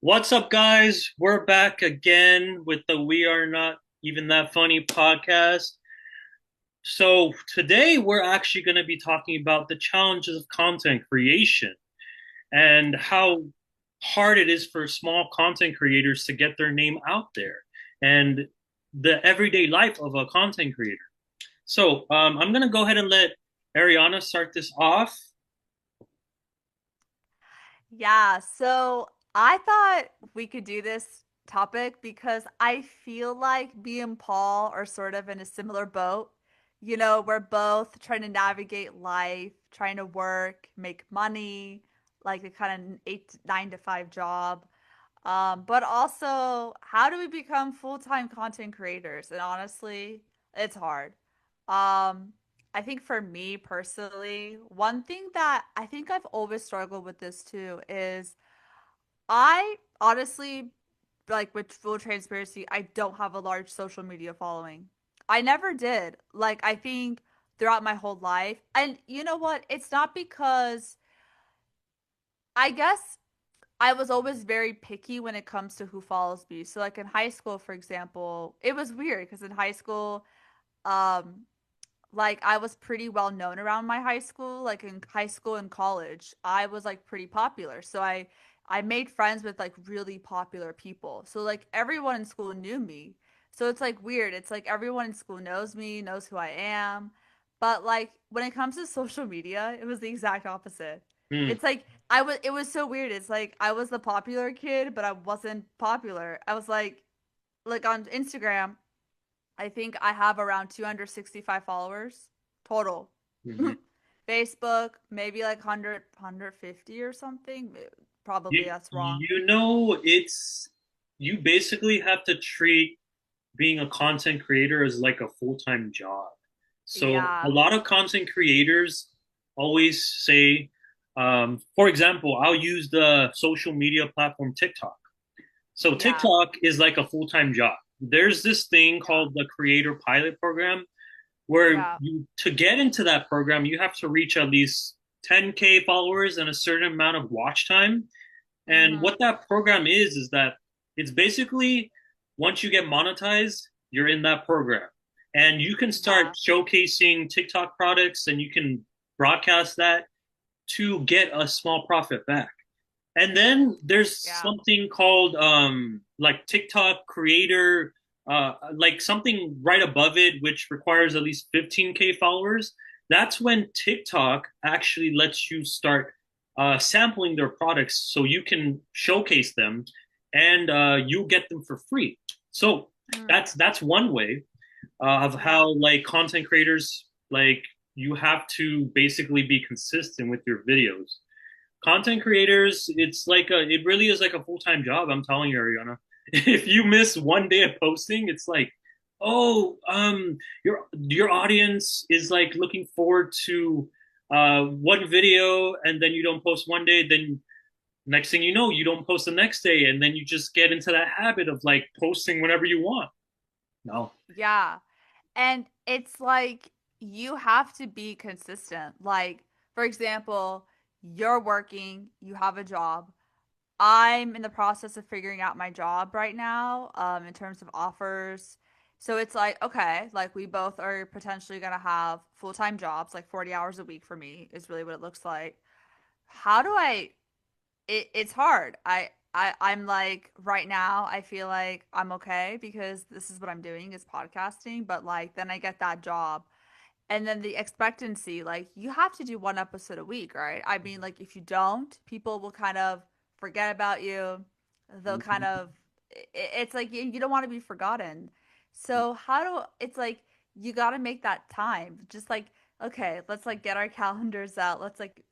What's up, guys? We're back again with the We Are Not Even That Funny podcast. So, today we're actually going to be talking about the challenges of content creation and how hard it is for small content creators to get their name out there and the everyday life of a content creator. So, I'm going to go ahead and let Aryana start this off. Yeah, so I thought we could do this topic because I feel like me and Paul are sort of in a similar boat. We're both trying to navigate life, trying to work, make money, like a kind of 9 to 5 job. But also, how do we become full-time content creators? And honestly, it's hard. Um, I think for me personally, one thing that I think I've always struggled with this too is I honestly, like with full transparency, I don't have a large social media following. I never did. Like, I think throughout my whole life. And you know what? It's not because I guess I was always very picky when it comes to who follows me. So like in high school, for example, it was weird because in high school, um, like I was pretty well known around my high school. Like in high school and college, I was like pretty popular. So I made friends with like really popular people. So like everyone in school knew me. So it's like weird. It's like everyone in school knows me, knows who I am. But like when it comes to social media, it was the exact opposite. Hmm. It's like it was so weird. It's like I was the popular kid, but I wasn't popular. I was like on Instagram, I think I have around 265 followers total. Mhm. Facebook, maybe like 100, or something. Probably You, that's wrong. it's you basically have to treat being a content creator as like a full-time job. So a Yeah. lot of content creators always say, for example, I'll use the social media platform TikTok. So Yeah. TikTok is like a full-time job. There's this thing Yeah. called the Creator Pilot Program where Yeah. you to get into that program, you have to reach at least 10K followers and a certain amount of watch time. And Mm-hmm. what that program is that it's basically once you get monetized, you're in that program. And you can start Yeah. showcasing TikTok products and you can broadcast that to get a small profit back. And then there's Yeah. something called like TikTok creator, like something right above it, which requires at least 15K followers. That's when TikTok actually lets you start sampling their products so you can showcase them and you get them for free. So Mm. that's one way of Yeah. how like content creators like you have to basically be consistent with your videos. Content creators, it really is like a full-time job. I'm telling you, Ariana. If you miss one day of posting, it's like, oh, your audience is like looking forward to one video, and then you don't post one day, then next thing you know, you don't post the next day, and then you just get into that habit of like posting whenever you want. No. Yeah. And it's like you have to be consistent. Like, for example, you're working, you have a job. I'm in the process of figuring out my job right now, in terms of offers. So it's like, okay, like we both are potentially gonna have full-time jobs, like 40 hours a week for me is really what it looks like. How do I it's hard. I'm like right now I feel like I'm okay because this is what I'm doing is podcasting, but like then I get that job and then the expectancy, like you have to do one episode a week, right? I mean, like if you don't, people will kind of forget about you. They'll kind of, it's like you don't want to be forgotten. So how do, it's like you got to make that time. Just like, okay, let's like get our calendars out. Let's like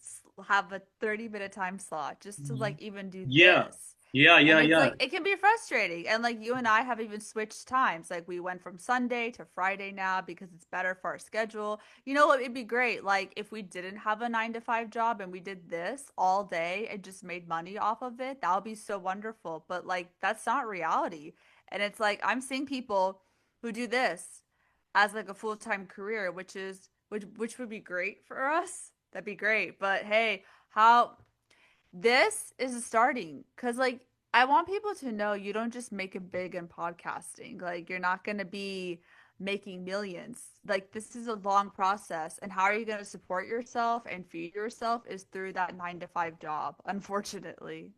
have a 30-minute time slot just to like even do Yeah. this. Yeah, yeah, And it's yeah. like it can be frustrating. And like you and I have even switched times. Like we went from Sunday to Friday now because it's better for our schedule. You know what? It'd be great. Like if we didn't have a 9 to 5 job and we did this all day and just made money off of it, that would be so wonderful. But like that's not reality. And it's like I'm seeing people who do this as like a full-time career, which would be great for us. That'd be great. But hey, how this is starting because like I want people to know you don't just make it big in podcasting. Like you're not going to be making millions. Like this is a long process, and how are you going to support yourself and feed yourself is through that 9 to 5 job, unfortunately.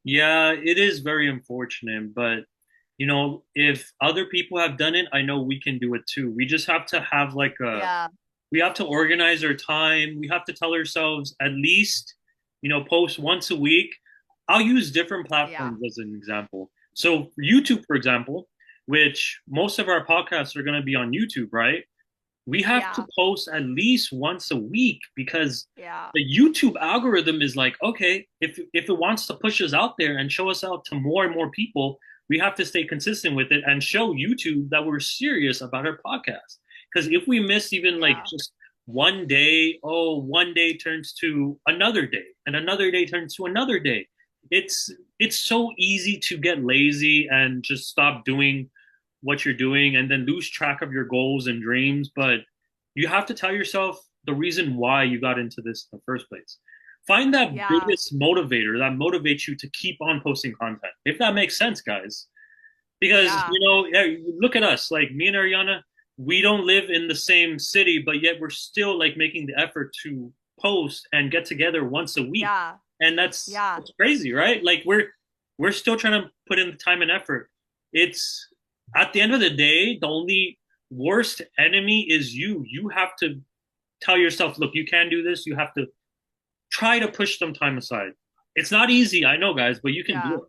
Yeah, it is very unfortunate, but if other people have done it, I know we can do it too. We just have to have like a Yeah. we have to organize our time. We have to tell ourselves at least, post once a week. I'll use different Yeah. platforms as an example. So YouTube, for example, which most of our podcasts are going to be on YouTube, right? We have to Yeah. post at least once a week because Yeah. the YouTube algorithm is like, okay, if it wants to push us out there and show us out to more and more people, we have to stay consistent with it and show YouTube that we're serious about our podcast. Because if we miss even like Yeah. just one day, oh, one day turns to another day, and another day turns to another day. It's it's so easy to get lazy and just stop doing what you're doing and then lose track of your goals and dreams. But you have to tell yourself the reason why you got into this in the first place. Find that Yeah. biggest motivator that motivates you to keep on posting content, if that makes sense, guys. Because, Yeah. yeah, look at us, like me and Aryana, we don't live in the same city, but yet we're still like making the effort to post and get together once a week. Yeah. And that's Yeah. that's crazy, right? Like we're still trying to put in the time and effort. It's at the end of the day, the only worst enemy is you. You have to tell yourself, look, you can do this. You have to try to push some time aside. It's not easy, I know, guys, but you can do Yeah. it.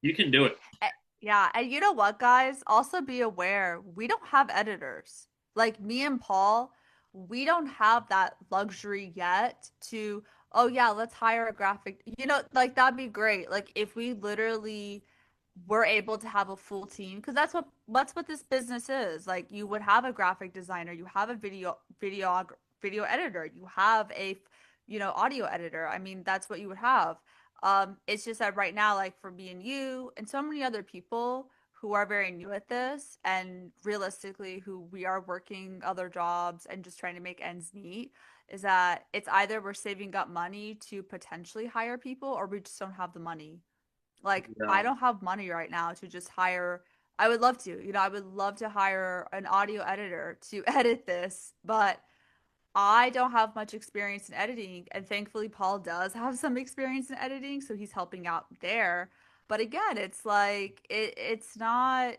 You can do it. Eh, Yeah, and you know what, guys? Also be aware we don't have editors. Like me and Paul, we don't have that luxury yet to, oh yeah, let's hire a graphic. Like that'd be great. Like if we literally were able to have a full team, because that's what this business is. Like you would have a graphic designer, you have a video editor, you have a audio editor. I mean, that's what you would have. It's just that right now, like for me and you and so many other people who are very new at this and realistically who we are working other jobs and just trying to make ends meet, is that it's either we're saving up money to potentially hire people or we just don't have the money. Like I Yeah. don't have money right now to just hire. I would love to, I would love to hire an audio editor to edit this, but I don't have much experience in editing, and thankfully Paul does have some experience in editing, so he's helping out there. But again, it's like it's not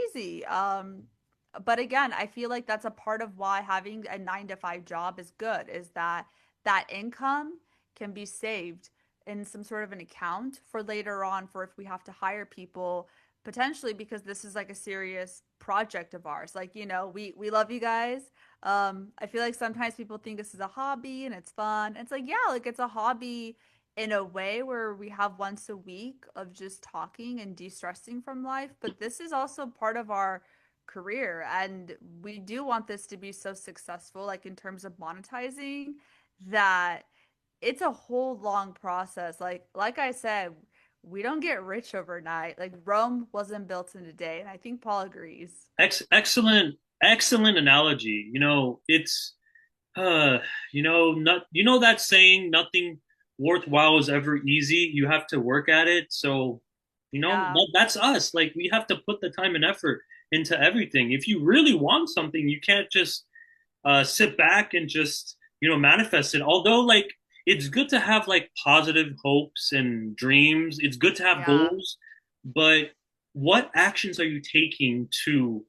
easy. But again, I feel like that's a part of why having a 9 to 5 job is good, is that that income can be saved in some sort of an account for later on for if we have to hire people potentially because this is like a serious project of ours. Like, we love you guys. I feel like sometimes people think this is a hobby and it's fun. It's like, yeah, like it's a hobby in a way where we have once a week of just talking and de-stressing from life, but this is also part of our career and we do want this to be so successful like in terms of monetizing that it's a whole long process. Like I said, we don't get rich overnight. Like Rome wasn't built in a day, and I think Paul agrees. Excellent analogy. It's uh, not that saying, nothing worthwhile is ever easy. You have to work at it. So, Yeah. that's us. Like we have to put the time and effort into everything. If you really want something, you can't just sit back and just manifest it. Although like it's good to have like positive hopes and dreams. It's good to have Yeah. goals, but what actions are you taking to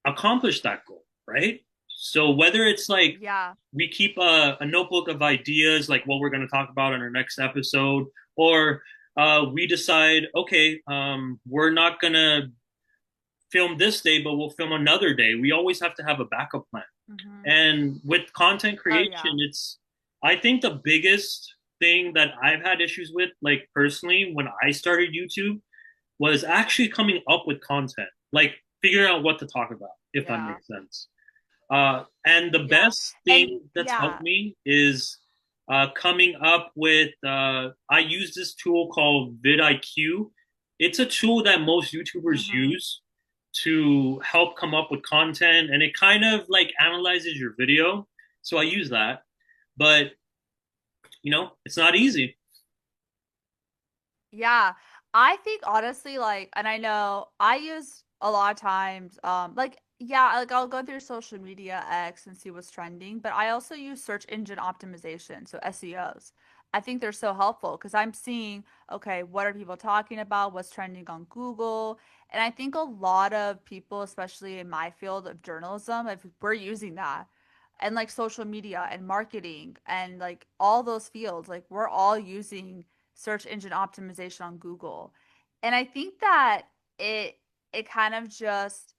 accomplish that goal, right? So whether it's like Yeah. we keep a notebook of ideas, like what we're going to talk about in our next episode, or we decide, okay, we're not going to film this day, but we'll film another day. We always have to have a backup plan. Hmm. And with content Oh creation, yeah. I think the biggest thing that I've had issues with, like personally, when I started YouTube, was actually coming up with content, like figuring out what to talk about, if that Yeah. makes sense. And the Yeah. best And thing that's helped yeah. me is coming up with, I use this tool called vidIQ. It's a tool that most YouTubers Hmm. use to help come up with content, and it kind of like analyzes your video. So I use that, but it's not easy. Yeah. I think honestly, like, and I know I use a lot of times, like, yeah, like I'll go through social media X and see what's trending, but I also use search engine optimization, so SEOs. I think they're so helpful because I'm seeing, okay, what are people talking about? What's trending on Google? And I think a lot of people, especially in my field of journalism, if we're using that, and like social media and marketing and like all those fields, like we're all using search engine optimization on Google. And I think that it it kind of just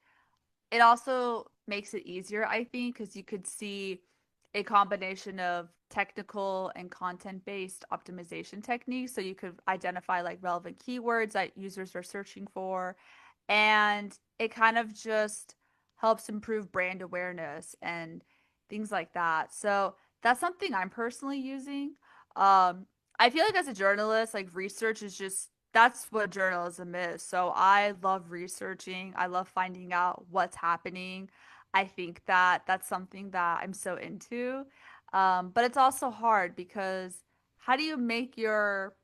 it also makes it easier, I think, because you could see a combination of technical and content-based optimization techniques. So you could identify like relevant keywords that users are searching for. And it kind of just helps improve brand awareness and things like that. So that's something I'm personally using. Um, I feel like as a journalist, like research is just that's what journalism is. So I love researching. I love finding out what's happening. I think that that's something that I'm so into. But it's also hard because how do you make your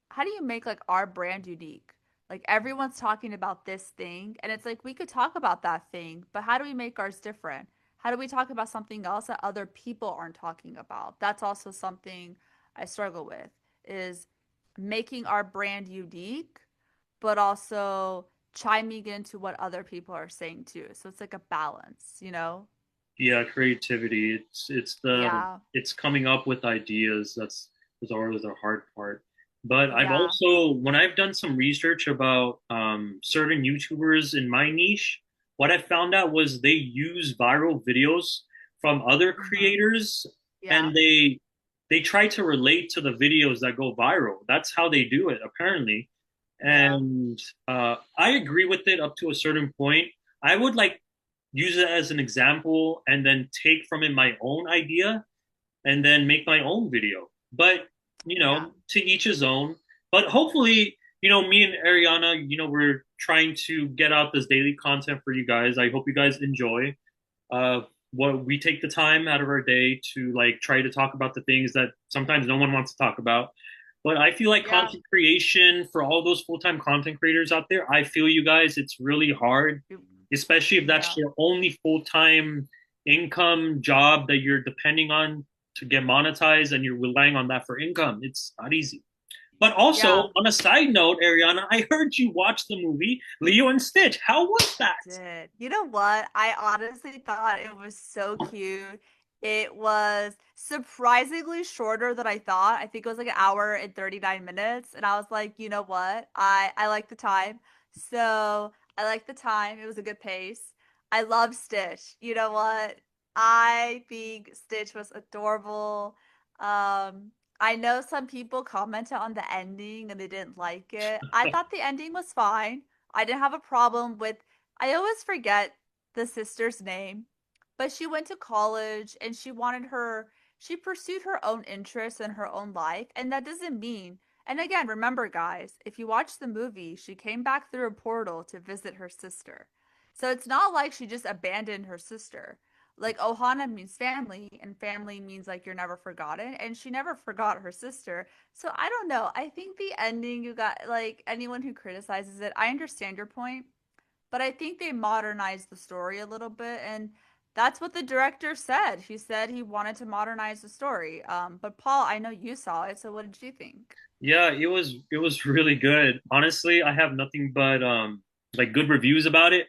how do you make like our brand unique? Like everyone's talking about this thing, and it's like we could talk about that thing, but how do we make ours different? How do we talk about something else that other people aren't talking about? That's also something I struggle with is making our brand unique, but also chiming into what other people are saying too. So it's like a balance, you know? Yeah, creativity. Yeah. It's coming up with ideas. That's always the hard part. But I've Yeah. also when I've done some research about certain YouTubers in my niche, what I found out was they use viral videos from other Hmm. creators Yeah. and they try to relate to the videos that go viral. That's how they do it, apparently. Yeah. And I agree with it up to a certain point. I would like use it as an example and then take from it my own idea and then make my own video. But, Yeah. to each his own. But hopefully, me and Ariana, we're trying to get out this daily content for you guys. I hope you guys enjoy. Uh, what we take the time out of our day to like try to talk about the things that sometimes no one wants to talk about. But I feel like Yeah. content creation for all those full-time content creators out there, I feel you guys, it's really hard, especially if that's Yeah. your only full-time income job that you're depending on to get monetized and you're relying on that for income. It's not easy. But also, Yeah. on a side note, Ariana, I heard you watch the movie Leo and Stitch. How was I that? did. You know what? I honestly thought it was so cute. It was surprisingly shorter than I thought. I think it was like an hour and 39 minutes. And I was like, you know what? I like the time. So I like the time. It was a good pace. I love Stitch. You know what? I think Stitch was adorable. I know some people commented on the ending and they didn't like it. I thought the ending was fine. I didn't have a problem with I always forget the sister's name, but she went to college and she pursued her own interests and her own life. And that doesn't mean, and again, remember, guys, if you watch the movie, she came back through a portal to visit her sister. So it's not like she just abandoned her sister. Like Ohana means family, and family means like you're never forgotten. And she never forgot her sister. So I don't know. I think the ending, you got like anyone who criticizes it, I understand your point, but I think they modernized the story a little bit, and that's what the director said. He said he wanted to modernize the story. But Paul, I know you saw it, so what did you think? Yeah, it was really good. Honestly, I have nothing but like good reviews about it.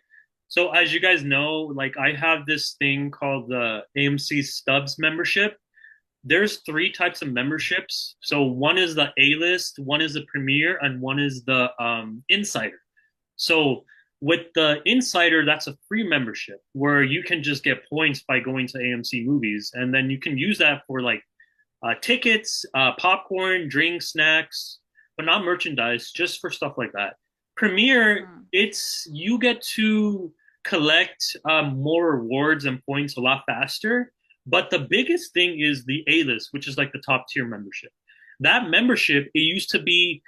So as you guys know, like I have this thing called the AMC Stubs membership. There's three types of memberships. So one is the A-list, one is the Premier, and one is the Insider. So with the Insider, that's a free membership where you can just get points by going to AMC movies, and then you can use that for like tickets, popcorn, drinks, snacks, but not merchandise, just for stuff like that. Premiere, Mm-hmm. it's you get to collect more rewards and points a lot faster. But the biggest thing is the A list, which is like the top tier membership. That membership, it used to be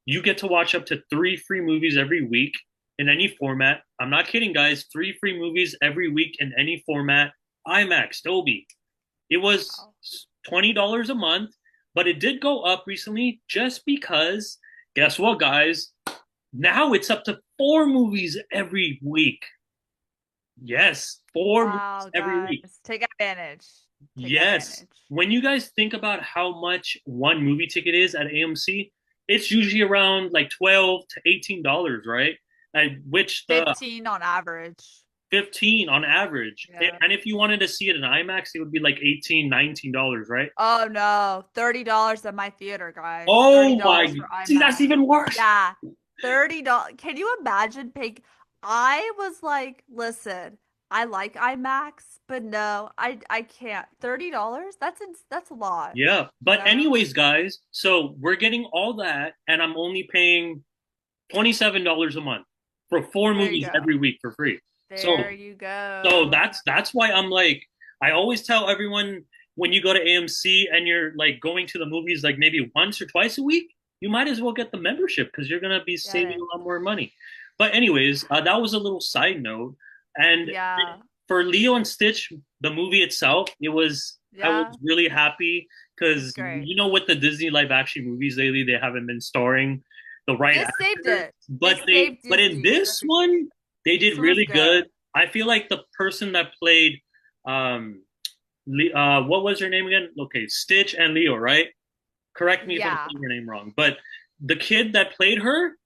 you get to watch up to three free movies every week in any format. I'm not kidding, guys. Three free movies every week in any format. IMAX, Dolby. It was Wow. $20 a month, but it did go up recently just because, guess what, guys? Now it's up to four movies every week. Yes, four movies Wow, every guys, week. take advantage. Take Yes. advantage. When you guys think about how much one movie ticket is at AMC, it's usually around like 12 to $18, right? Which the 15 on average. 15 on average. Yeah. And if you wanted to see it in IMAX, it would be like 18, $19, right? Oh no, $30 at my theater, guys. Oh $30 my, for see, that's IMAX. even worse. Yeah, $30. Can you imagine paying? I was like, listen, I like IMAX, but no, I can't. $30? That's a lot, Yeah. you But know? anyways, guys, so we're getting all that, and I'm only paying $27 a month for four There you movies go. every week for free. There So you so go. that's why I'm like, I always tell everyone when you go to AMC and you're like going to the movies like maybe once or twice a week, you might as well get the membership because you're gonna be Get saving it. a lot more money. But anyways, that was a little side note. And Yeah. for Leo and Stitch, the movie itself, it was I was Yeah. really happy It's because great. with the Disney live action movies lately, they haven't been starring the right This saved actors. it. This saved But in Disney's this one, reputation. they did This one was really good. good. I feel like the person that played um what was her name again? Okay, Stitch and Leo, right? Correct me if I'm Yeah. saying her name wrong. But the kid that played her,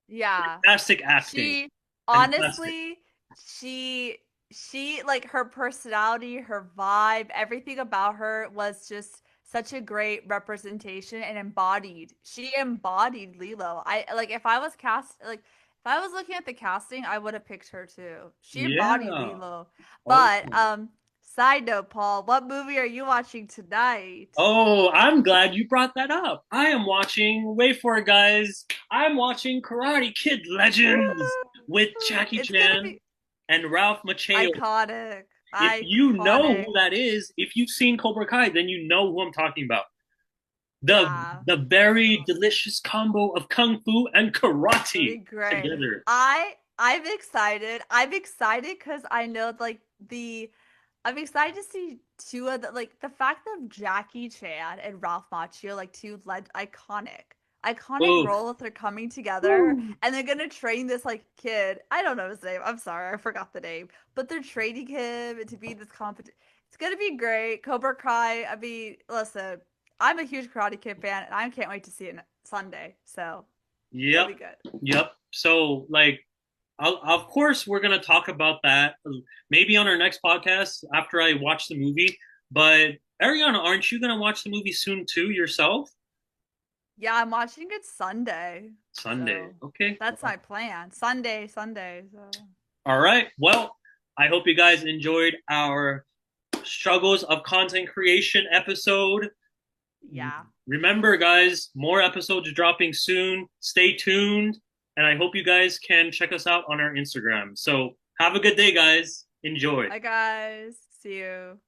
Yeah. fantastic acting. She Fantastic. honestly, she she like her personality, her vibe, everything about her was just such a great representation and embodied. She embodied Lilo. I like if I was cast like if I was looking at the casting, I would have picked her too. She embodied Yeah. Lilo. But Awesome. side note, Paul, what movie are you watching tonight? Oh, I'm glad you brought that up. I am watching, wait for it, guys. I'm watching Karate Kid Legends with Jackie It's gonna Chan be and Ralph Macchio. iconic. If you know Iconic. who that is, if you've seen Cobra Kai, then you know who I'm talking about. The Yeah. the So very delicious combo of kung fu and it'll be karate great. together. I'm excited. I'm excited because I know like the I'm excited to see two of the like the fact of Jackie Chan and Ralph Macchio, like two iconic Oof. roles they're coming together Woo. and they're gonna train this like kid. I don't know his name. I'm sorry, I forgot the name. But they're training him to be this competition. It's gonna be great. Cobra Kai. I mean, listen, I'm a huge Karate Kid fan and I can't wait to see it Sunday. So it'll Yep. be good. Yep. So like of course we're gonna talk about that maybe on our next podcast after I watch the movie. But Ariana, aren't you gonna watch the movie soon too yourself? Yeah, I'm watching it Sunday. Sunday. So Okay. that's my plan. Sunday. So All right. Well, I hope you guys enjoyed our struggles of content creation episode. yeah. Remember, guys, more episodes dropping soon. Stay tuned. And I hope you guys can check us out on our Instagram. So have a good day, guys. Enjoy. Bye guys. See you.